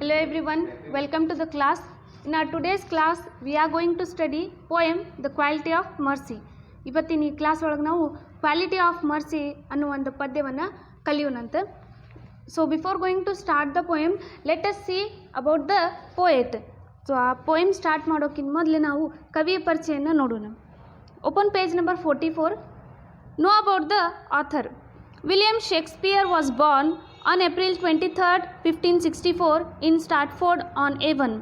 Hello everyone, welcome to the class. In our today's class, we are going to study poem The Quality of Mercy. ಇವತ್ತಿನ ಈ class ಒಳಗೆ ನಾವು quality of mercy ಅನ್ನೋ ಒಂದು ಪದ್ಯವನ್ನು ಕಲಿಯೋಣಂತ. So before going to start the poem, let us see about the poet. So ಆ poem start ಮಾಡೋಕ್ಕಿಂತ ಮೊದಲು ನಾವು ಕವಿಯ ಪರಿಚಯನ ನೋಡೋಣ. Open page number 44. Know about the author. William Shakespeare was born on April 23rd, 1564 in Stratford-on-Avon.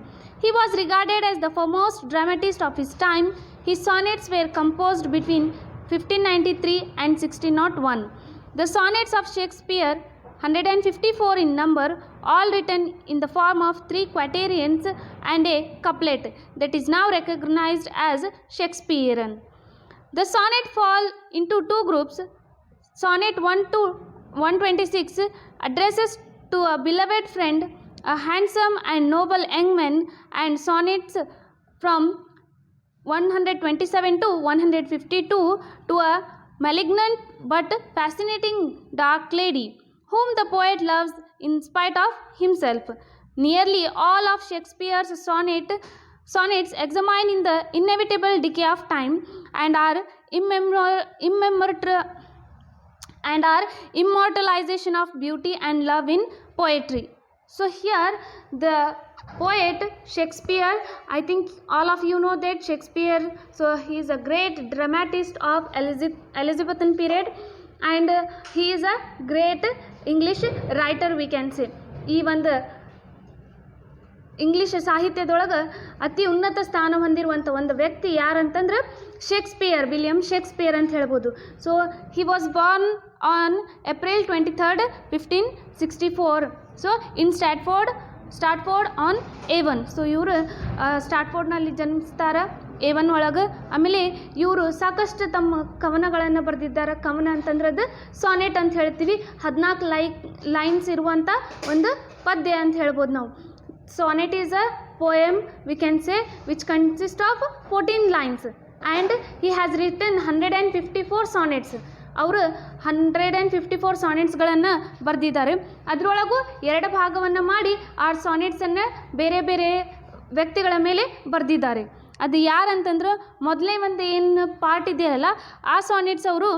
He was regarded as the foremost dramatist of his time. His sonnets were composed between 1593 and 1601. The sonnets of Shakespeare, 154 in number, all written in the form of 3 quatrains and a couplet, that is now recognized as Shakespearean. The sonnet fall into 2 groups. Sonnet 1 to 126 addresses to a beloved friend, a handsome and noble young man, and sonnets from 127 to 152 to a malignant but fascinating dark lady, whom the poet loves in spite of himself. Nearly all of Shakespeare's sonnets examine in the inevitable decay of time and are immortalization of beauty and love in poetry. So here the poet Shakespeare, I think all of you know that Shakespeare, so he is a great dramatist of Elizabethan period, and he is a great English writer, we can say. ಈ ಒಂದು English ಸಾಹಿತ್ಯದೊಳಗೆ ಅತಿ ಉನ್ನತ ಸ್ಥಾನ ಹೊಂದಿರುವಂಥ ಒಂದು ವ್ಯಕ್ತಿ ಯಾರಂತಂದ್ರೆ Shakespeare, William Shakespeare ಅಂತ ಹೇಳ್ಬೋದು. So he was born on April 23rd, 1564. So in Stratford on Avon. So ಇವರು ಸ್ಟ್ರಾಟ್ಫೋರ್ಡ್ನಲ್ಲಿ ಜನ್ಮಿಸ್ತಾರೆ, ಏವನ್ ಒಳಗೆ. ಆಮೇಲೆ ಇವರು ಸಾಕಷ್ಟು ತಮ್ಮ ಕವನಗಳನ್ನು ಬರೆದಿದ್ದಾರೆ. ಕವನ ಅಂತಂದ್ರದ್ದು ಸಾನೆಟ್ ಅಂತ ಹೇಳ್ತೀವಿ. 14 ಲೈನ್ಸ್ ಇರುವಂಥ ಒಂದು ಪದ್ಯ ಅಂತ ಹೇಳ್ಬೋದು ನಾವು. Sonnet is a poem, we can say, which consists of 14 lines, and he has written 154 sonnets. ಅವರು 154 ಸಾನೆಟ್ಸ್ಗಳನ್ನು ಬರೆದಿದ್ದಾರೆ. ಅದರೊಳಗೂ 2 ಭಾಗವನ್ನು ಮಾಡಿ ಆ ಸಾನೆಟ್ಸನ್ನು ಬೇರೆ ಬೇರೆ ವ್ಯಕ್ತಿಗಳ ಮೇಲೆ ಬರೆದಿದ್ದಾರೆ. ಅದು ಯಾರಂತಂದ್ರೆ ಮೊದಲೇ ಒಂದು ಏನು ಪಾರ್ಟ್ ಇದೆಯಲ್ಲ, ಆ ಸಾನೆಟ್ಸ್ ಅವರು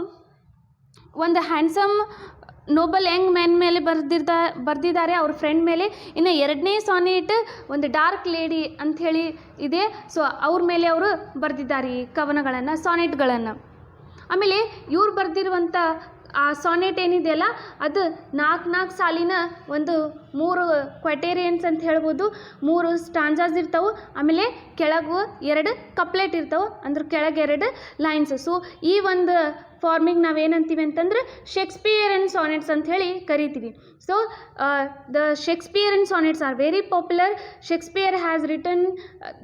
ಒಂದು ಹ್ಯಾಂಡ್ಸಮ್ ನೋಬಲ್ ಯಂಗ್ ಮ್ಯಾನ್ ಮೇಲೆ ಬರೆದಿದ್ದಾರೆ, ಅವ್ರ ಫ್ರೆಂಡ್ ಮೇಲೆ. ಇನ್ನು 2ನೇ ಸಾನೆಟ್ ಒಂದು ಡಾರ್ಕ್ ಲೇಡಿ ಅಂಥೇಳಿ ಇದೆ. ಸೊ ಅವ್ರ ಮೇಲೆ ಅವರು ಬರೆದಿದ್ದಾರೆ ಈ ಕವನಗಳನ್ನು, ಸಾನೆಟ್ಗಳನ್ನು. ಆಮೇಲೆ ಇವ್ರು ಬರೆದಿರುವಂಥ ಆ ಸಾನೆಟ್ ಏನಿದೆಯಲ್ಲ, ಅದು 4 ಸಾಲಿನ ಒಂದು 3 ಕ್ವಟೇರಿಯನ್ಸ್ ಅಂತ ಹೇಳ್ಬೋದು. 3 ಸ್ಟಾಂಜಾಸ್ ಇರ್ತಾವೆ. ಆಮೇಲೆ ಕೆಳಗೂ 2 ಕಪ್ಲೆಟ್ ಇರ್ತಾವೆ, ಅಂದ್ರೆ ಕೆಳಗೆ 2 ಲೈನ್ಸ್. ಸೊ ಈ ಒಂದು ಫಾರ್ಮಿಗೆ ನಾವೇನಂತೀವಿ ಅಂತಂದ್ರೆ ಶೇಕ್ಸ್ಪಿಯರನ್ ಸಾನೆಟ್ಸ್ ಅಂತ ಹೇಳಿ ಕರಿತೀವಿ. So the Shakespearean sonnets are very popular. Shakespeare has written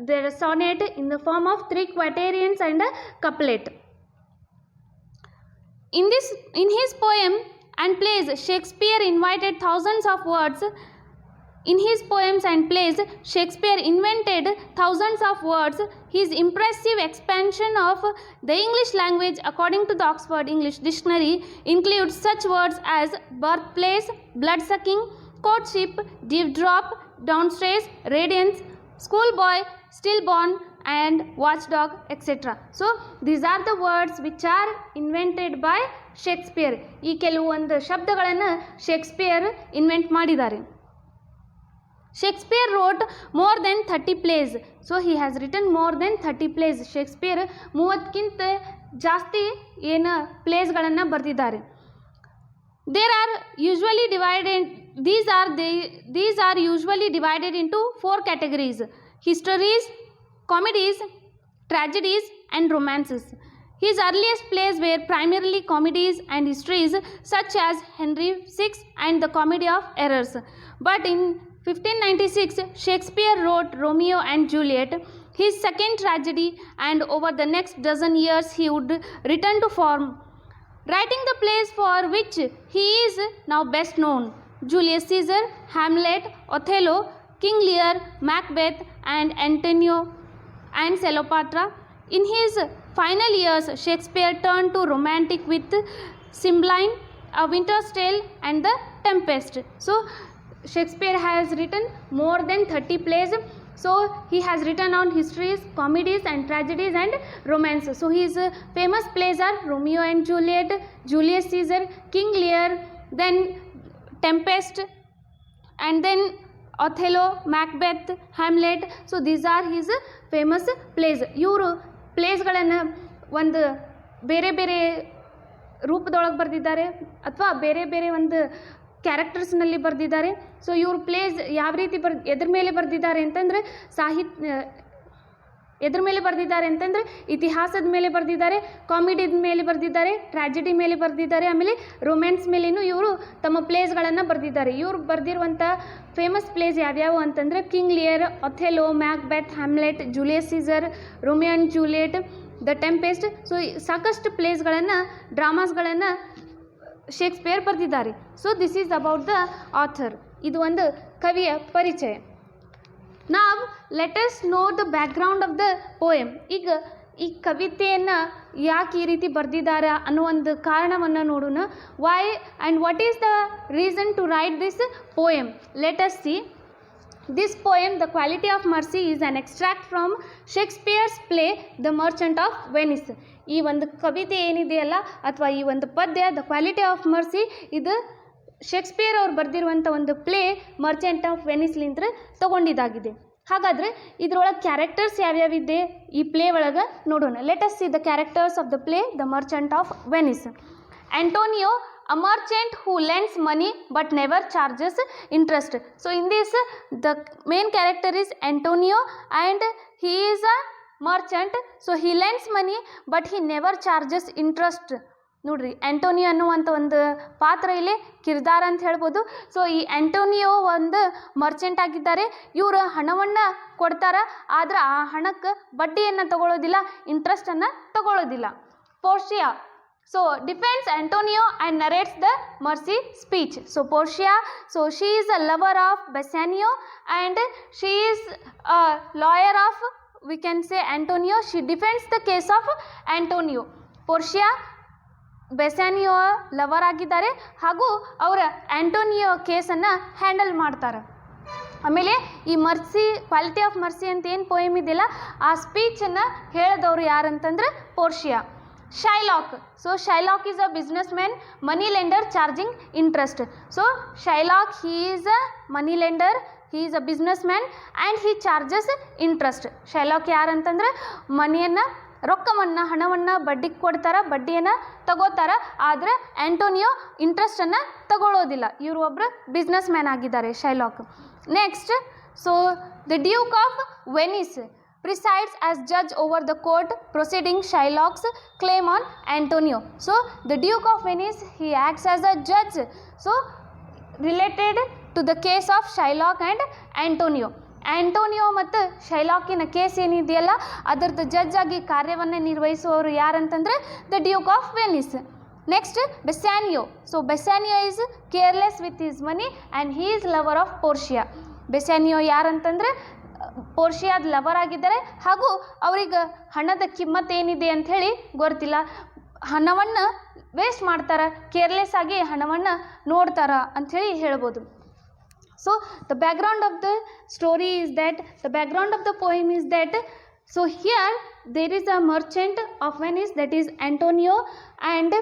the sonnet in the form of 3 quatrains and a couplet. In his poem and plays, Shakespeare invited thousands of words. In his poems and plays, Shakespeare invented thousands of words. His impressive expansion of the English language, according to the Oxford English Dictionary, includes such words as birthplace, bloodsucking, courtship, dewdrop, downstairs, radiance, schoolboy, stillborn, and watchdog, etc. So these are the words which are invented by Shakespeare. ಈ ಕೆಲವೊಂದು ಶಬ್ದಗಳನ್ನು Shakespeare invent ಮಾಡಿದ್ದಾರೆ. Shakespeare wrote more than 30 plays. So he has written more than 30 plays. Shakespeare 30ಕ್ಕಿಂತ ಜಾಸ್ತಿ ಏನು ಪ್ಲೇಸ್ಗಳನ್ನು ಬರೆದಿದ್ದಾರೆ. These are usually divided into 4 categories: histories, comedies, tragedies, and romances. His earliest plays were primarily comedies and histories, such as Henry VI and the Comedy of Errors. But in 1596, Shakespeare wrote Romeo and Juliet, his second tragedy, and over the next dozen years he would return to form, writing the plays for which he is now best known: Julius Caesar, Hamlet, Othello, King Lear, Macbeth, and Antonio and Cleopatra. In his final years, Shakespeare turned to romantic with Cymbeline, A Winter's Tale, and The Tempest. So Shakespeare has written more than 30 plays. So he has written on histories, comedies and tragedies and romance. So his famous plays are Romeo and Juliet, Julius Caesar, King Lear, then Tempest, and then Othello, Macbeth, Hamlet. So these are his famous plays. ಇವರು ಪ್ಲೇಸ್ಗಳನ್ನು ಒಂದು ಬೇರೆ ಬೇರೆ ರೂಪದೊಳಗೆ ಬರೆದಿದ್ದಾರೆ ಅಥವಾ ಬೇರೆ ಬೇರೆ ಒಂದು ಕ್ಯಾರೆಕ್ಟರ್ಸ್ನಲ್ಲಿ ಬರೆದಿದ್ದಾರೆ. ಸೊ ಇವ್ರ ಪ್ಲೇಸ್ ಯಾವ ರೀತಿ ಎದ್ರ ಮೇಲೆ ಬರೆದಿದ್ದಾರೆ ಅಂತಂದರೆ ಎದ್ರ ಮೇಲೆ ಬರೆದಿದ್ದಾರೆ ಅಂತಂದರೆ ಇತಿಹಾಸದ ಮೇಲೆ ಬರೆದಿದ್ದಾರೆ, ಕಾಮಿಡಿದ ಮೇಲೆ ಬರೆದಿದ್ದಾರೆ, ಟ್ರ್ಯಾಜಿಡಿ ಮೇಲೆ ಬರೆದಿದ್ದಾರೆ, ಆಮೇಲೆ ರೊಮ್ಯಾನ್ಸ್ ಮೇಲೇನೂ ಇವರು ತಮ್ಮ ಪ್ಲೇಸ್ಗಳನ್ನು ಬರೆದಿದ್ದಾರೆ. ಇವ್ರು ಬರೆದಿರುವಂಥ ಫೇಮಸ್ ಪ್ಲೇಸ್ ಯಾವ್ಯಾವು ಅಂತಂದರೆ King Lear, Othello, Macbeth, Hamlet, Julius Caesar, Romeo and Juliet, the Tempest. So ಸಾಕಷ್ಟು ಪ್ಲೇಸ್ಗಳನ್ನು, ಡ್ರಾಮಾಸ್ಗಳನ್ನು ಶೇಕ್ಸ್ಪಿಯರ್ ಬರೆದಿದ್ದಾರೆ. So this is about the author. ಇದು ಒಂದು ಕವಿಯ ಪರಿಚಯ. ನಾವು let us know the background of the poem. ಈಗ ಈ ಕವಿತೆಯನ್ನು ಯಾಕೆ ಈ ರೀತಿ ಬರೆದಿದ್ದಾರೆ ಅನ್ನೋ ಒಂದು ಕಾರಣವನ್ನು ನೋಡೋಣ. Why and what is the reason to write this poem? Let us see. This poem, The Quality of Mercy, is an extract from Shakespeare's play The Merchant of Venice. ಈ ಒಂದು ಕವಿತೆ ಏನಿದೆಯಲ್ಲ ಅಥವಾ ಈ ಒಂದು ಪದ್ಯ ದ ಕ್ವಾಲಿಟಿ ಆಫ್ ಮರ್ಸಿ, ಇದು Shakespeare ಅವ್ರು ಬರೆದಿರುವಂಥ ಒಂದು ಪ್ಲೇ ಮರ್ಚೆಂಟ್ ಆಫ್ ವೆನಿಸ್ಲಿಂದ ತಗೊಂಡಿದ್ದಾಗಿದೆ. ಹಾಗಾದರೆ ಇದರೊಳಗೆ ಕ್ಯಾರೆಕ್ಟರ್ಸ್ ಯಾವ್ಯಾವಿದೆ ಈ ಪ್ಲೇ ಒಳಗೆ ನೋಡೋಣ. Let us C the characters of the play the Merchant of Venice. Antonio, a merchant who lends money but never charges interest. So in this the main character is Antonio and he is a merchant. So he lends money but he never charges interest. ನೋಡ್ರಿ, Antonio ಅನ್ನುವಂಥ ಒಂದು ಪಾತ್ರ ಇಲ್ಲಿ ಕಿರ್ದಾರ ಅಂತ ಹೇಳ್ಬೋದು. So ಈ Antonio ಒಂದು ಮರ್ಚೆಂಟ್ ಆಗಿದ್ದಾರೆ. ಇವರು ಹಣವನ್ನು ಕೊಡ್ತಾರೆ, ಆದರೆ ಆ ಹಣಕ್ಕೆ ಬಡ್ಡಿಯನ್ನು ತಗೊಳ್ಳೋದಿಲ್ಲ, ಇಂಟ್ರೆಸ್ಟನ್ನು ತಗೊಳ್ಳೋದಿಲ್ಲ. ಪೋರ್ಷಿಯಾ so defends Antonio and narrates the mercy speech. So Portia, so she is a lover of Bassanio and she is a lawyer of, we can say, Antonio. She defends the case of Antonio. Portia Bassanio lover ಆಗಿದ್ದಾರೆ ಹಾಗೂ ಅವರ Antonio ಕೇಸನ್ನು handle ಮಾಡ್ತಾರೆ. ಆಮೇಲೆ ಈ mercy, quality of mercy ಅಂತ ಏನು poem ಇದೆಯಲ್ಲ ಆ ಸ್ಪೀಚನ್ನು ಹೇಳಿದವರು ಯಾರಂತಂದ್ರೆ ಪೋರ್ಷಿಯಾ. Shylock. So Shylock is a businessman, money lender charging interest. So Shylock, he is a money lender, he is a businessman and he charges interest. Shylock ಯಾರು ಅಂತಂದರೆ ಮನಿಯನ್ನು, ರೊಕ್ಕವನ್ನು, ಹಣವನ್ನು ಬಡ್ಡಿಗೆ ಕೊಡ್ತಾರೆ, ಬಡ್ಡಿಯನ್ನು ತಗೋತಾರೆ, ಆದರೆ ಆ್ಯಂಟೋನಿಯೋ ಇಂಟ್ರೆಸ್ಟನ್ನು ತಗೊಳ್ಳೋದಿಲ್ಲ. ಇವರು ಒಬ್ಬರು ಬಿಸ್ನೆಸ್ ಮ್ಯಾನ್ ಆಗಿದ್ದಾರೆ Shylock. Next, so the Duke of Venice presides as judge over the court proceeding Shylock's claim on Antonio. So the Duke of Venice, he acts as a judge, so related to the case of Shylock and Antonio. Antonio ಮತ್ತು ಶೈಲಾಕಿನ case ಏನಿದೆಯಲ್ಲ ಅದರದ್ದು judge ಆಗಿ ಕಾರ್ಯವನ್ನು ನಿರ್ವಹಿಸುವವರು ಯಾರಂತಂದರೆ the Duke of Venice. Next, Bassanio. So Bassanio is careless with his money and he is lover of Portia. Bassanio ಯಾರಂತಂದರೆ ಪೋರ್ಷಿಯಾದ ಲವರ್ ಆಗಿದ್ದಾರೆ ಹಾಗೂ ಅವ್ರಿಗೆ ಹಣದ ಕಿಮ್ಮತ್ತು ಏನಿದೆ ಅಂಥೇಳಿ ಗೊತ್ತಿಲ್ಲ, ಹಣವನ್ನು ವೇಸ್ಟ್ ಮಾಡ್ತಾರೆ, ಕೇರ್ಲೆಸ್ ಆಗಿ ಹಣವನ್ನು ನೋಡ್ತಾರೆ ಅಂಥೇಳಿ ಹೇಳ್ಬೋದು. So the background of the story is that, the background of the poem is that, so here there is a merchant of Venice, that is Antonio, and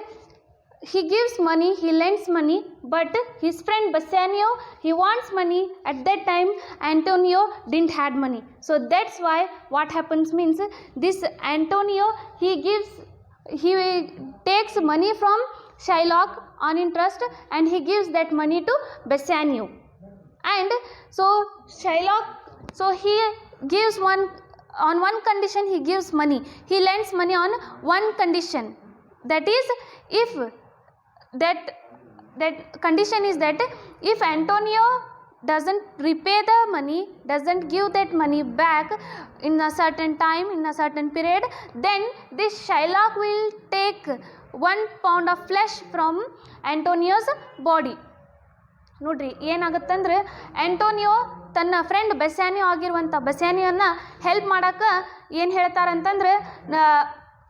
he gives money, he lends money, but his friend Bassanio, he wants money. At that time Antonio didn't had money, so that's why what happens means this Antonio, he takes money from Shylock on interest and he gives that money to Bassanio. And so Shylock, so he gives on one condition, he gives money, he lends money on one condition, that is if that condition is that if Antonio doesn't repay the money, doesn't give that money back in a certain time, in a certain period, then this Shylock will take 1 pound of flesh from Antonio's body. ನೋಡ್ರಿ ಏನಾಗುತ್ತಂದ್ರೆ Antonio ತನ್ನ friend ಬೆಸ್ಯಾನಿಯೋ ಆಗಿರುವಂಥ ಬೆಸ್ಯಾನಿಯೋನ help ಮಾಡೋಕ್ಕೆ ಏನು ಹೇಳ್ತಾರಂತಂದ್ರೆ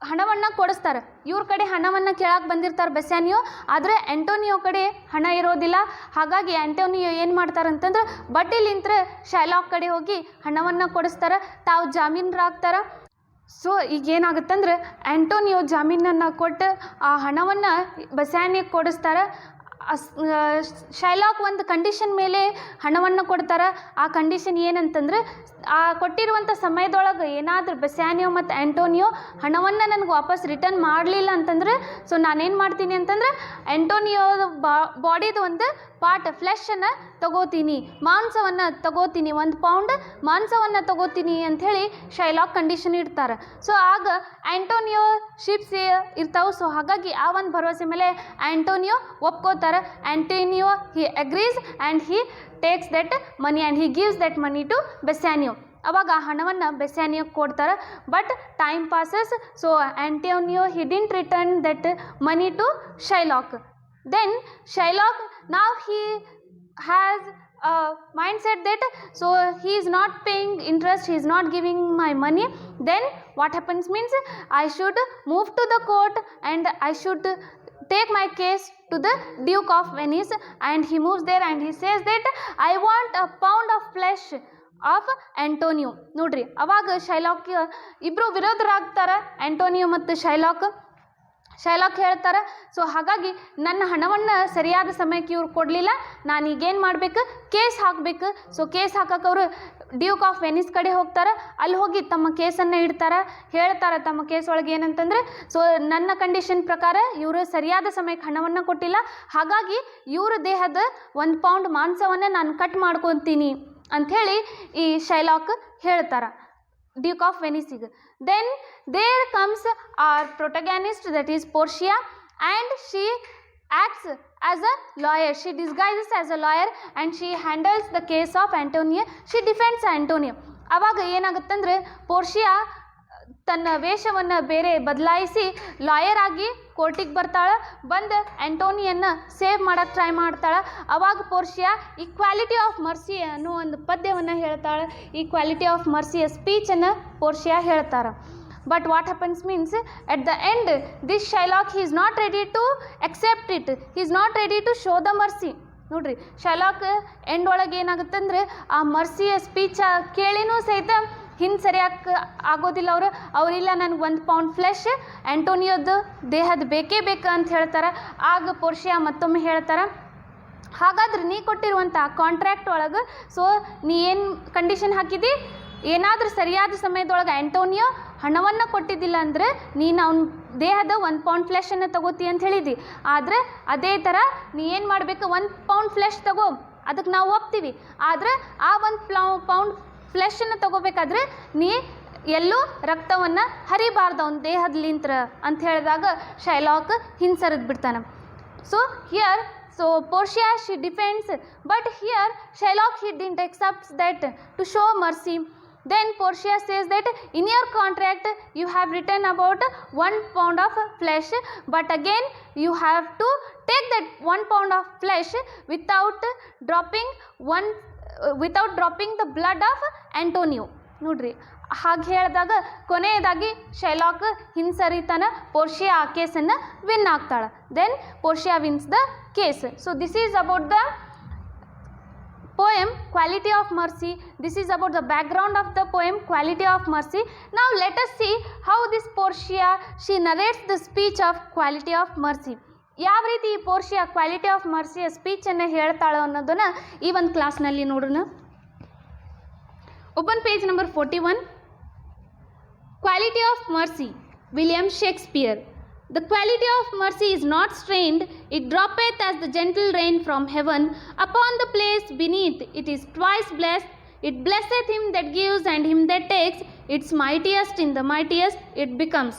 ಹಣವನ್ನು ಕೊಡಿಸ್ತಾರೆ. ಇವ್ರ ಕಡೆ ಹಣವನ್ನು ಕೇಳಕ್ಕೆ ಬಂದಿರ್ತಾರೆ ಬೆಸ್ಯಾನಿಯೋ, ಆದರೆ ಆ್ಯಂಟೋನಿಯೋ ಕಡೆ ಹಣ ಇರೋದಿಲ್ಲ. ಹಾಗಾಗಿ ಆ್ಯಂಟೋನಿಯೋ ಏನು ಮಾಡ್ತಾರೆ ಅಂತಂದ್ರೆ ಬಡ್ಡಿಲಿಂತ್ರ ಶೈಲಾಕ್ ಕಡೆ ಹೋಗಿ ಹಣವನ್ನು ಕೊಡಿಸ್ತಾರೆ, ತಾವು ಜಾಮೀನರಾಗ್ತಾರೆ. ಸೊ ಈಗ ಏನಾಗುತ್ತಂದ್ರೆ ಆ್ಯಂಟೋನಿಯೋ ಜಾಮೀನನ್ನು ಕೊಟ್ಟು ಆ ಹಣವನ್ನು ಬೆಸ್ಯಾನಿಯೋಗೆ ಕೊಡಿಸ್ತಾರೆ. ಶೈಲಾಕ್ ಒಂದು ಕಂಡೀಷನ್ ಮೇಲೆ ಹಣವನ್ನು ಕೊಡ್ತಾರೆ. ಆ ಕಂಡೀಷನ್ ಏನಂತಂದ್ರೆ ಆ ಕೊಟ್ಟಿರುವಂಥ ಸಮಯದೊಳಗೆ ಏನಾದರೂ ಬೆಸ್ಯಾನಿಯೋ ಮತ್ತು ಆ್ಯಂಟೋನಿಯೋ ಹಣವನ್ನು ನನಗೆ ವಾಪಸ್ ರಿಟರ್ನ್ ಮಾಡಲಿಲ್ಲ ಅಂತಂದ್ರೆ, ಸೊ ನಾನೇನು ಮಾಡ್ತೀನಿ ಅಂತಂದ್ರೆ ಆ್ಯಂಟೋನಿಯೋ ಬಾಡಿದು ಒಂದು ಪಾರ್ಟ್ ಫ್ಲೆಶನ್ನು ತಗೋತೀನಿ, ಮಾಂಸವನ್ನು ತಗೋತೀನಿ, 1 ಪೌಂಡ್ ಮಾಂಸವನ್ನು ತಗೋತೀನಿ ಅಂಥೇಳಿ ಶೈಲಾಕ್ ಕಂಡೀಷನ್ ಇಡ್ತಾರೆ. ಸೊ ಆಗ ಆ್ಯಂಟೋನಿಯೋ ಶಿಪ್ಸ್ ಇರ್ತಾವೆ. ಸೊ ಹಾಗಾಗಿ ಆ ಒಂದು ಭರವಸೆ ಮೇಲೆ ಆ್ಯಂಟೋನಿಯೋ ಒಪ್ಕೋತಾರೆ. Antonio he agrees and he takes that money and he gives that money to Bassanio. ಅವಾಗ ಆ ಹಣವನ್ನು ಬೆಸ್ಯಾನಿಯೋಗೆ ಕೊಡ್ತಾರೆ. But time passes, so Antonio he didn't return that money to Shylock. Then Shylock, now he has a mindset that so he is not paying interest, he is not giving my money. Then what happens means I should move to the court and I should take my case to the Duke of Venice. And he moves there and he says that I want a pound of flesh of Antonio. ನೋಡ್ರಿ, ಅವಾಗ ಶೈಲಾಕ್ ಇಬ್ಬರು ವಿರೋಧರಾಗ್ತಾರೆ, Antonio ಮತ್ತು ಶೈಲಾಕ್ ಹೇಳ್ತಾರೆ, so ಹಾಗಾಗಿ ನನ್ನ ಹಣವನ್ನು ಸರಿಯಾದ ಸಮಯಕ್ಕೆ ಇವ್ರು ಕೊಡಲಿಲ್ಲ, ನಾನೀಗೇನು ಮಾಡಬೇಕು, ಕೇಸ್ ಹಾಕಬೇಕು. ಸೊ ಕೇಸ್ ಹಾಕಕ್ಕೆ ಅವರು ಡ್ಯೂಕ್ ಆಫ್ ವೆನಿಸ್ ಕಡೆ ಹೋಗ್ತಾರೆ. ಅಲ್ಲಿ ಹೋಗಿ ತಮ್ಮ ಕೇಸನ್ನು ಇಡ್ತಾರೆ, ಹೇಳ್ತಾರೆ ತಮ್ಮ ಕೇಸ್ ಒಳಗೆ ಏನಂತಂದರೆ, ಸೊ ನನ್ನ ಕಂಡೀಷನ್ ಪ್ರಕಾರ ಇವರು ಸರಿಯಾದ ಸಮಯಕ್ಕೆ ಹಣವನ್ನು ಕೊಟ್ಟಿಲ್ಲ, ಹಾಗಾಗಿ ಇವ್ರ ದೇಹದ 1 ಪೌಂಡ್ ಮಾಂಸವನ್ನು ನಾನು ಕಟ್ ಮಾಡ್ಕೊತೀನಿ ಅಂಥೇಳಿ ಈ ಶೈಲಾಕ್ ಹೇಳ್ತಾರೆ ಡ್ಯೂಕ್ ಆಫ್ ವೆನಿಸಿಗೆ. Then there comes our protagonist, that is Portia, and she acts as a lawyer. She disguises as a lawyer and she handles the case of Antonio. She defends Antonio. ಆವಾಗ ಏನಾಗುತ್ತಂದ್ರೆ ಪೋರ್ಷಿಯಾ ತನ್ನ ವೇಷವನ್ನು ಬೇರೆ ಬದಲಾಯಿಸಿ lawyer ಆಗಿ ಕೋರ್ಟಿಗೆ ಬರ್ತಾಳೆ. ಬಂದು ಆ್ಯಂಟೋನಿಯನ್ನು ಸೇವ್ ಮಾಡೋಕ್ಕೆ ಟ್ರೈ ಮಾಡ್ತಾಳೆ. ಅವಾಗ ಪೋರ್ಷಿಯಾ ಈಕ್ವಾಲಿಟಿ ಆಫ್ ಮರ್ಸಿ ಅನ್ನೋ ಒಂದು ಪದ್ಯವನ್ನು ಹೇಳ್ತಾಳೆ. ಈಕ್ವಾಲಿಟಿ ಆಫ್ ಮರ್ಸಿಯ ಸ್ಪೀಚನ್ನು ಪೋರ್ಷಿಯಾ ಹೇಳ್ತಾರೆ. But what happens means at the end this Shylock, he is not ready to accept it, he is not ready to show the mercy. ನೋಡ್ರಿ, ಶೈಲಾಕ್ end ಒಳಗೆ ಏನಾಗುತ್ತಂದ್ರೆ ಆ ಮರ್ಸಿಯ ಸ್ಪೀಚ್ ಕೇಳಿನೂ ಸಹಿತ ಹಿಂದೆ ಸರಿಯಾಗಿ ಆಗೋದಿಲ್ಲ. ಅವರಿಲ್ಲ, ನನಗೆ 1 ಪೌಂಡ್ ಫ್ಲೆಶ್ ಆ್ಯಂಟೋನಿಯೋದು ದೇಹದ ಬೇಕೇ ಬೇಕು ಅಂತ ಹೇಳ್ತಾರೆ. ಆಗ ಪೋರ್ಷಿಯಾ ಮತ್ತೊಮ್ಮೆ ಹೇಳ್ತಾರೆ, ಹಾಗಾದ್ರೆ ನೀ ಕೊಟ್ಟಿರುವಂಥ ಕಾಂಟ್ರ್ಯಾಕ್ಟ್ ಒಳಗೆ ಸೊ ನೀ ಏನು ಕಂಡೀಷನ್ ಹಾಕಿದಿ, ಏನಾದರೂ ಸರಿಯಾದ ಸಮಯದೊಳಗೆ ಆ್ಯಂಟೋನಿಯೋ ಹಣವನ್ನು ಕೊಟ್ಟಿದ್ದಿಲ್ಲ ಅಂದರೆ ನೀನು ಅವನ ದೇಹದ 1 ಪೌಂಡ್ ಫ್ಲೆಶನ್ನು ತಗೋತಿ ಅಂತ ಹೇಳಿದಿ. ಆದರೆ ಅದೇ ಥರ ನೀ ಏನು ಮಾಡಬೇಕು, 1 ಪೌಂಡ್ ಫ್ಲೆಶ್ ತಗೋ, ಅದಕ್ಕೆ ನಾವು ಒಪ್ತೀವಿ. ಆದರೆ ಆ 1 ಪೌಂಡ್ ಫ್ಲೆಶನ್ನು ತಗೋಬೇಕಾದ್ರೆ ನೀ ಎಲ್ಲೂ ರಕ್ತವನ್ನು ಹರಿಬಾರ್ದು ಅವನ ದೇಹದಲ್ಲಿಂತ್ರ ಅಂತ ಹೇಳಿದಾಗ ಶೈಲಾಕ್ ಹಿಂಸರಿದು ಬಿಡ್ತಾನೆ. So here Portia, she defends, but here Shylock, he didn't accept that to show mercy. Then Portia says that in your contract you have written about 1 pound of flesh, but again you have to take that 1 pound of flesh without dropping the blood of Antonio. ನೋಡ್ರಿ, ಹಾಗೆ ಹೇಳಿದಾಗ ಕೊನೆಯದಾಗಿ ಶೈಲಾಕ್ ಹಿಂಸರಿತಾನೆ. ಪೋರ್ಷಿಯಾ ಆ ಕೇಸನ್ನು win ಆಗ್ತಾಳೆ. Then Portia wins the case. So this is about the poem Quality of Mercy. This is about the background of the poem Quality of Mercy. Now let us see how this Portia, she narrates the speech of Quality of Mercy. ಯಾವ ರೀತಿ ಈ ಪೋರ್ಷಿಯಾ quality of ಮರ್ಸಿಯ ಸ್ಪೀಚನ್ನು ಹೇಳ್ತಾಳೋ ಅನ್ನೋದನ್ನು ಈ ಒಂದು ಕ್ಲಾಸ್ನಲ್ಲಿ ನೋಡೋಣ. Open page number 41. Quality of Mercy, William Shakespeare. The quality of mercy is not strained, it droppeth as the gentle rain from heaven upon the place beneath. It is twice blessed, it blesseth him that gives and him that takes. Its mightiest in the mightiest it becomes.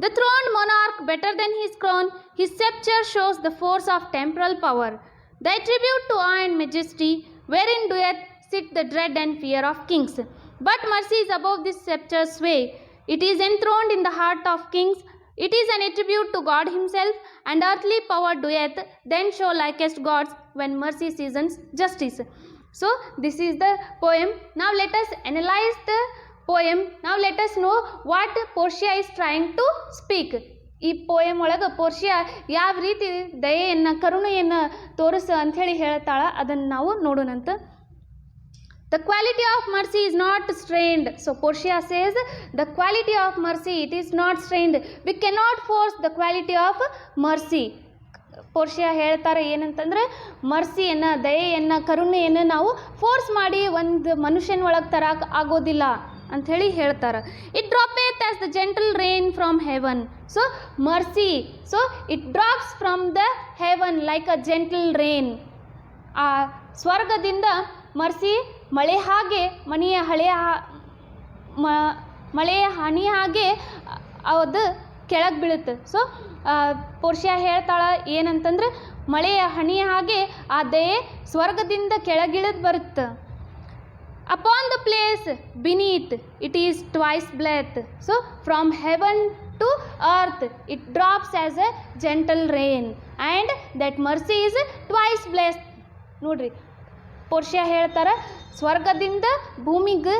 The throned monarch better than his crown, his sceptre shows the force of temporal power. Thy tribute to awe and majesty, wherein doeth sit the dread and fear of kings. But mercy is above this sceptre's sway, it is enthroned in the heart of kings. It is an attribute to God himself, and earthly power doeth then show likest gods when mercy seasons justice. So this is the poem. Now let us analyze the poem. Now let us know what Portia is trying to speak. ಈ poem ಒಳಗೆ ಪೋರ್ಷಿಯಾ ಯಾವ ರೀತಿ ದಯೆಯನ್ನು ಕರುಣೆಯನ್ನು ತೋರಿಸು ಅಂಥೇಳಿ ಹೇಳ್ತಾಳ ಅದನ್ನು ನಾವು ನೋಡೋಣಂತ. The quality of mercy is not strained. So Portia says the quality of mercy, it is not strained. We cannot force the quality of mercy. ಪೋರ್ಷಿಯಾ ಹೇಳ್ತಾರೆ ಏನಂತಂದ್ರೆ ಮರ್ಸಿಯನ್ನು ದಯೆಯನ್ನು ಕರುಣೆಯನ್ನು ನಾವು ಫೋರ್ಸ್ ಮಾಡಿ ಒಂದು ಮನುಷ್ಯನ ಒಳಗೆ ತರಕ್ಕೆ ಆಗೋದಿಲ್ಲ ಅಂಥೇಳಿ ಹೇಳ್ತಾರೆ. It droppeth as the gentle rain from heaven. So mercy, so it drops from the heaven like a gentle rain. ಆ ಸ್ವರ್ಗದಿಂದ ಮರ್ಸಿ ಮಳೆ ಹಾಗೆ ಮಳೆಯ ಹನಿ ಹಾಗೆ ಅದು ಕೆಳಗೆ ಬೀಳುತ್ತೆ. ಸೊ ಪೋರ್ಷಿಯಾ ಹೇಳ್ತಾಳೆ ಏನಂತಂದ್ರೆ ಮಳೆಯ ಹನಿ ಹಾಗೆ ಆ ದಯೆ ಸ್ವರ್ಗದಿಂದ ಕೆಳಗಿಳಿದು ಬರುತ್ತೆ. Upon the place beneath it is twice blessed. So from heaven to earth it drops as a gentle rain and that mercy is twice blessed. ನೋಡ್ರಿ ಪೋರ್ಷಿಯಾ ಹೇಳ್ತಾರೆ ಸ್ವರ್ಗದಿಂದ ಭೂಮಿಗೆ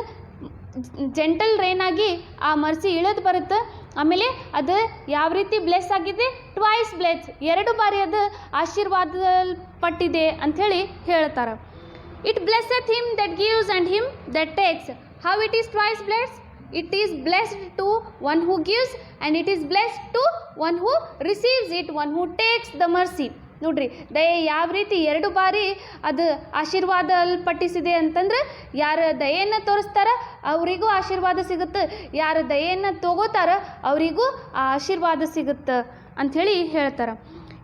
ಜೆಂಟಲ್ ರೈನ್ ಆಗಿ ಆ ಮರ್ಸಿ ಇಳಿದು ಬರುತ್ತೆ. ಆಮೇಲೆ ಅದು ಯಾವ ರೀತಿ ಬ್ಲೆಸ್ ಆಗಿದೆ, ಟ್ವೈಸ್ ಬ್ಲೆಸ್, 2 ಬಾರಿ ಅದು ಆಶೀರ್ವಾದಲ್ಪಟ್ಟಿದೆ ಅಂಥೇಳಿ ಹೇಳ್ತಾರೆ. It blesseth him that gives and him that takes. How it is twice blessed? It is blessed to one who gives and it is blessed to one who receives it, one who takes the mercy. ನೋಡ್ರಿ ದಯೆ ಯಾವ ರೀತಿ 2 ಬಾರಿ ಅದು ಆಶೀರ್ವಾದಲ್ಪಟ್ಟಿಸಿದೆ ಅಂತಂದ್ರೆ ಯಾರು ದಯೆಯನ್ನು ತೋರಿಸ್ತಾರ ಅವರಿಗೂ ಆಶೀರ್ವಾದ ಸಿಗುತ್ತೆ, ಯಾರು ದಯೆಯನ್ನು ತಗೋತಾರ ಅವರಿಗೂ ಆ ಆಶೀರ್ವಾದ ಸಿಗುತ್ತೆ ಅಂಥೇಳಿ ಹೇಳ್ತಾರೆ.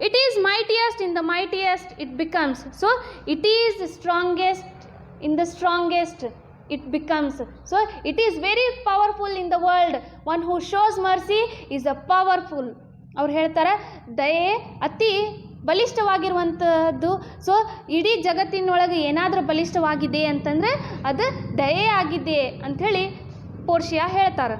It is mightiest in the mightiest it becomes. So it is strongest in the strongest it becomes. So it is very powerful in the world. One who shows mercy is a powerful. ಅವ್ರು ಹೇಳ್ತಾರೆ ದಯೆ ಅತಿ ಬಲಿಷ್ಠವಾಗಿರುವಂಥದ್ದು. So ಇಡೀ ಜಗತ್ತಿನೊಳಗೆ ಏನಾದರೂ ಬಲಿಷ್ಠವಾಗಿದೆ ಅಂತಂದರೆ ಅದು ದಯೆ ಆಗಿದೆ ಅಂಥೇಳಿ ಪೋರ್ಷಿಯಾ ಹೇಳ್ತಾರೆ.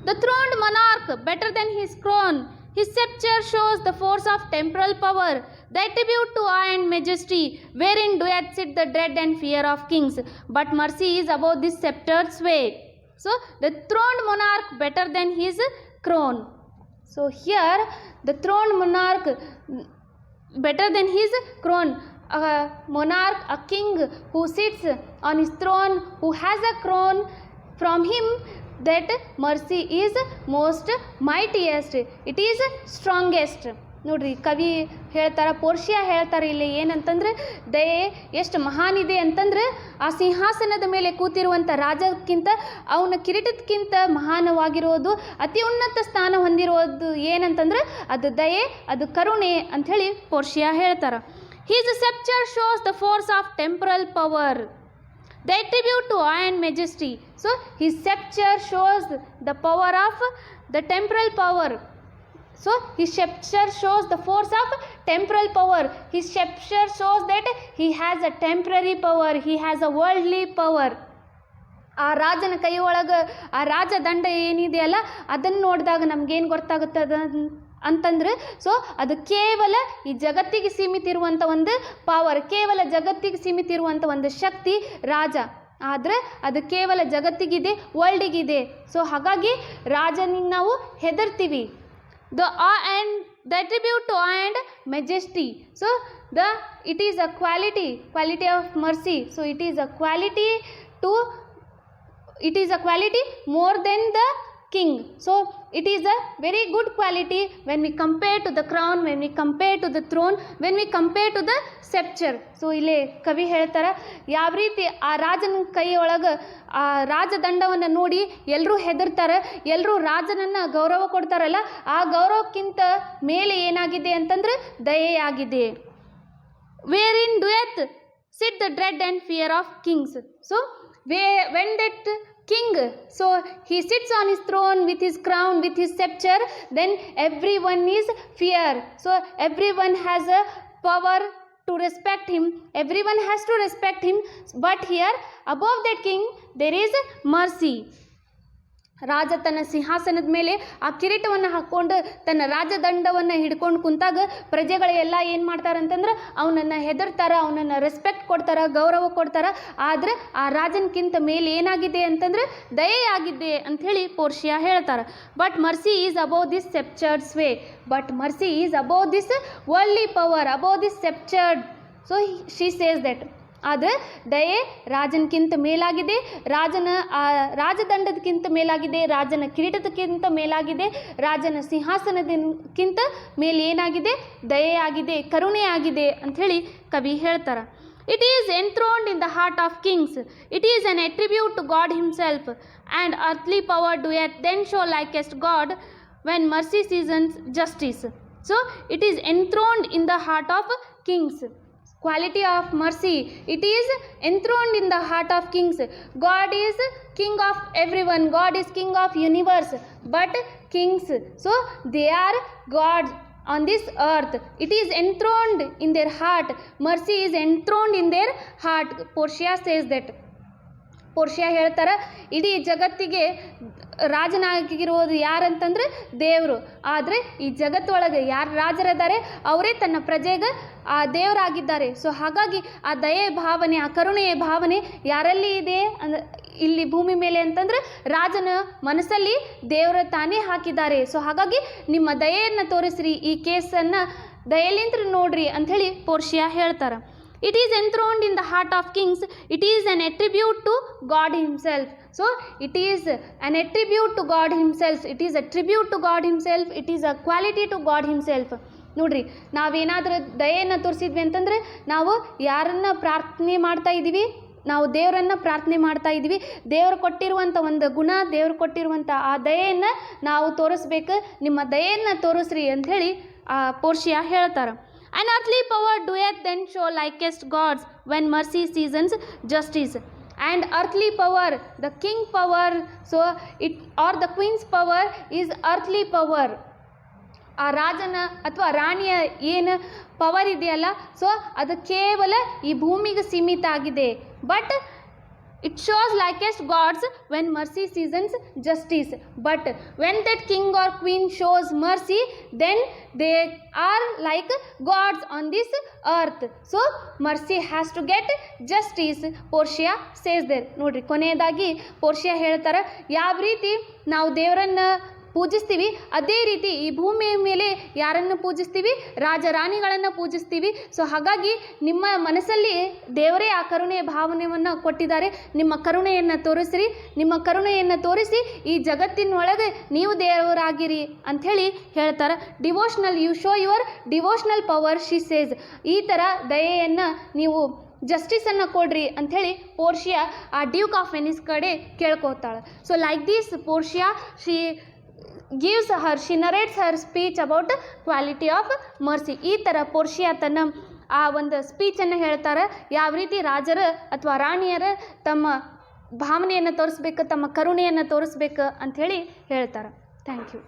The throned monarch better than his crown. His sceptre shows the force of temporal power, the attribute to awe and majesty, wherein doeth sit the dread and fear of kings. But mercy is above this sceptre's sway. So, the throned monarch better than his crown. So, here, the throned monarch better than his crown. A monarch, a king who sits on his throne, who has a crown, from him that mercy is most mightiest, it is strongest. ನೋಡ್ರಿ ಕವಿ ಹೇಳ್ತಾರೆ, ಪೋರ್ಷಿಯಾ ಹೇಳ್ತಾರೆ ಇಲ್ಲಿ ಏನಂತಂದ್ರೆ ದಯೆ ಎಷ್ಟು ಮಹಾನಿದೆ ಅಂತಂದ್ರೆ ಆ ಸಿಂಹಾಸನದ ಮೇಲೆ ಕೂತಿರುವಂಥ ರಾಜಕ್ಕಿಂತ ಅವನ ಕಿರೀಟಕ್ಕಿಂತ ಮಹಾನವಾಗಿರೋದು, ಅತಿ ಉನ್ನತ ಸ್ಥಾನ ಹೊಂದಿರೋದು ಏನಂತಂದ್ರೆ ಅದು ದಯೆ, ಅದು ಕರುಣೆ ಅಂಥೇಳಿ ಪೋರ್ಷಿಯಾ ಹೇಳ್ತಾರೆ. His sceptre shows the force of temporal power, the attribute to awe and majesty. So his sceptre shows the power of the temporal power. So his sceptre shows the force of temporal power. His sceptre shows that he has a temporary power, he has a worldly power. ಆ ರಾಜನ ಕೈ ಒಳಗೆ ಆ ರಾಜದಂಡ ಏನಿದೆಯಲ್ಲ ಅದನ್ನು ನೋಡಿದಾಗ ನಮಗೇನು ಗೊತ್ತಾಗುತ್ತದೆ ಅಂತಂದ್ರೆ ಸೊ ಅದು ಕೇವಲ ಈ ಜಗತ್ತಿಗೆ ಸೀಮಿತ ಇರುವಂಥ ಒಂದು ಪವರ್, ಕೇವಲ ಜಗತ್ತಿಗೆ ಸೀಮಿತ ಇರುವಂಥ ಒಂದು ಶಕ್ತಿ ರಾಜ. ಆದರೆ ಅದು ಕೇವಲ ಜಗತ್ತಿಗಿದೆ, ವರ್ಲ್ಡಿಗಿದೆ. ಸೊ ಹಾಗಾಗಿ ರಾಜನಿಗೆ ನಾವು ಹೆದರ್ತೀವಿ. The awe and the attribute to awe and majesty. So it is a quality of mercy. So it is a quality more than the king. So it is a very good quality when we compare to the crown, when we compare to the throne, when we compare to the sceptre. So ಇಲ್ಲಿ ಕವಿ ಹೇಳ್ತಾರೆ ಯಾವ ರೀತಿ ಆ ರಾಜನ ಕೈ ಒಳಗೆ ಆ ರಾಜದಂಡವನ್ನು ನೋಡಿ ಎಲ್ಲರೂ ಹೆದರ್ತಾರೆ, ಎಲ್ಲರೂ ರಾಜನನ್ನು ಗೌರವ ಕೊಡ್ತಾರಲ್ಲ, ಆ ಗೌರವಕ್ಕಿಂತ ಮೇಲೆ ಏನಾಗಿದೆ ಅಂತಂದ್ರೆ ದಯೆಯಾಗಿದೆ. Wherein doeth sit the dread and fear of kings. So when that king, so he sits on his throne with his crown, with his sceptre, then everyone is fear. So everyone has a power to respect him, everyone has to respect him. But here above that king there is mercy. ರಾಜ ತನ್ನ ಸಿಂಹಾಸನದ ಮೇಲೆ ಆ ಕಿರೀಟವನ್ನು ಹಾಕ್ಕೊಂಡು ತನ್ನ ರಾಜದಂಡವನ್ನು ಹಿಡ್ಕೊಂಡು ಕುಂತಾಗ ಪ್ರಜೆಗಳೆಲ್ಲ ಏನು ಮಾಡ್ತಾರಂತಂದ್ರೆ ಅವನನ್ನು ಹೆದರ್ತಾರ, ಅವನನ್ನು ರೆಸ್ಪೆಕ್ಟ್ ಕೊಡ್ತಾರ, ಗೌರವ ಕೊಡ್ತಾರ. ಆದರೆ ಆ ರಾಜನ್ಕಿಂತ ಮೇಲೆ ಏನಾಗಿದೆ ಅಂತಂದ್ರೆ ದಯೆಯಾಗಿದೆ ಅಂಥೇಳಿ ಪೋರ್ಷಿಯಾ ಹೇಳ್ತಾರೆ. But mercy is above this sceptred sway, but mercy is above this worldly power, above this sceptred. So she says that ಆದರೆ ದಯೆ ರಾಜನಕ್ಕಿಂತ ಮೇಲಾಗಿದೆ, ರಾಜನ ರಾಜದಂಡದಕ್ಕಿಂತ ಮೇಲಾಗಿದೆ, ರಾಜನ ಕಿರೀಟದಕ್ಕಿಂತ ಮೇಲಾಗಿದೆ, ರಾಜನ ಸಿಂಹಾಸನದಕ್ಕಿಂತ ಮೇಲೆ ಏನಾಗಿದೆ ದಯೆಯಾಗಿದೆ, ಕರುಣೆಯಾಗಿದೆ ಅಂಥೇಳಿ ಕವಿ ಹೇಳ್ತಾರೆ. It is enthroned in the heart of kings, it is an attribute to God himself and earthly power doeth then show likest God when mercy seasons justice. So it is enthroned in the heart of kings. Quality of mercy, it is enthroned in the heart of kings. God is king of everyone, God is king of universe, but kings, so they are gods on this earth. It is enthroned in their heart, mercy is enthroned in their heart. Portia says that. ಪೋರ್ಷಿಯಾ ಹೇಳ್ತಾರೆ ಇಡೀ ಜಗತ್ತಿಗೆ ರಾಜನಾಗಿರೋದು ಯಾರಂತಂದ್ರೆ ದೇವರು. ಆದರೆ ಈ ಜಗತ್ತೊಳಗೆ ಯಾರು ರಾಜರಿದ್ದಾರೆ ಅವರೇ ತನ್ನ ಪ್ರಜೆಗೆ ಆ ದೇವರಾಗಿದ್ದಾರೆ. ಸೊ ಹಾಗಾಗಿ ಆ ದಯೆ ಭಾವನೆ, ಆ ಕರುಣೆಯ ಭಾವನೆ ಯಾರಲ್ಲಿ ಇದೆ ಇಲ್ಲಿ ಭೂಮಿ ಮೇಲೆ ಅಂತಂದ್ರೆ ರಾಜನ ಮನಸ್ಸಲ್ಲಿ ದೇವರ ತಾನೇ ಹಾಕಿದ್ದಾರೆ. ಸೊ ಹಾಗಾಗಿ ನಿಮ್ಮ ದಯೆಯನ್ನು ತೋರಿಸ್ರಿ, ಈ ಕೇಸನ್ನು ದಯೆಲಿಂತ್ರ ನೋಡ್ರಿ ಅಂಥೇಳಿ ಪೋರ್ಷಿಯಾ ಹೇಳ್ತಾರೆ. It is enthroned in the heart of kings. It is an attribute to God himself. So it is an attribute to God himself. It is a tribute to God himself. It is a quality to God himself. ನೋಡ್ರಿ, ನಾವೇನಾದರೂ ದಯೆಯನ್ನು ತೋರಿಸಿದ್ವಿ ಅಂತಂದರೆ ನಾವು ಯಾರನ್ನ ಪ್ರಾರ್ಥನೆ ಮಾಡ್ತಾ ಇದ್ದೀವಿ, ನಾವು ದೇವರನ್ನು ಪ್ರಾರ್ಥನೆ ಮಾಡ್ತಾ ಇದ್ದೀವಿ. ದೇವರು ಕೊಟ್ಟಿರುವಂಥ ಒಂದು ಗುಣ, ದೇವರು ಕೊಟ್ಟಿರುವಂಥ ಆ ದಯೆಯನ್ನು ನಾವು ತೋರಿಸ್ಬೇಕು. ನಿಮ್ಮ ದಯೆಯನ್ನು ತೋರಿಸ್ರಿ ಅಂಥೇಳಿ ಪೋರ್ಷಿಯಾ ಹೇಳ್ತಾರೆ. An earthly power doeth then show likest gods when mercy seasons justice. And earthly power, the king power, so it or the queen's power is earthly power. ಆ ರಾಜನ ಅಥವಾ ರಾಣಿಯ ಏನು ಪವರ್ ಇದೆಯಲ್ಲ, ಸೊ ಅದು ಕೇವಲ ಈ ಭೂಮಿಗೆ ಸೀಮಿತ ಆಗಿದೆ. But it shows likest gods when mercy seasons justice. But when that king or queen shows mercy, then they are like gods on this earth. So mercy has to get justice. Portia says there. ನೋಡ್ರಿ, ಕೊನೆಯದಾಗಿ ಪೋರ್ಷಿಯಾ ಹೇಳ್ತಾರೆ, ಯಾವ ರೀತಿ ನಾವು ದೇವರನ್ನು ಪೂಜಿಸ್ತೀವಿ ಅದೇ ರೀತಿ ಈ ಭೂಮಿಯ ಮೇಲೆ ಯಾರನ್ನು ಪೂಜಿಸ್ತೀವಿ, ರಾಜರಾಣಿಗಳನ್ನು ಪೂಜಿಸ್ತೀವಿ. ಸೊ ಹಾಗಾಗಿ ನಿಮ್ಮ ಮನಸ್ಸಲ್ಲಿ ದೇವರೇ ಆ ಕರುಣೆಯ ಭಾವನೆಯನ್ನು ಕೊಟ್ಟಿದ್ದಾರೆ. ನಿಮ್ಮ ಕರುಣೆಯನ್ನು ತೋರಿಸ್ರಿ, ನಿಮ್ಮ ಕರುಣೆಯನ್ನು ತೋರಿಸಿ ಈ ಜಗತ್ತಿನೊಳಗೆ ನೀವು ದೇವರಾಗಿರಿ ಅಂಥೇಳಿ ಹೇಳ್ತಾರೆ. Devotional, you show your devotional power, she says. ಈ ಥರ ದಯೆಯನ್ನು ನೀವು ಜಸ್ಟಿಸನ್ನು ಕೊಡ್ರಿ ಅಂಥೇಳಿ ಪೋರ್ಷಿಯಾ ಆ ಡ್ಯೂಕ್ ಆಫ್ ವೆನಿಸ್ ಕಡೆ ಕೇಳ್ಕೋತಾಳೆ. So like this Portia she narrates her speech about quality of mercy. ಈ ಥರ ಪೋರ್ಷಿಯಾ ತನ್ನ ಆ ಒಂದು ಸ್ಪೀಚನ್ನು ಹೇಳ್ತಾರೆ, ಯಾವ ರೀತಿ ರಾಜರು ಅಥವಾ ರಾಣಿಯರು ತಮ್ಮ ಭಾವನೆಯನ್ನು ತೋರಿಸ್ಬೇಕು, ತಮ್ಮ ಕರುಣೆಯನ್ನು ತೋರಿಸ್ಬೇಕು ಅಂಥೇಳಿ ಹೇಳ್ತಾರೆ. Thank you.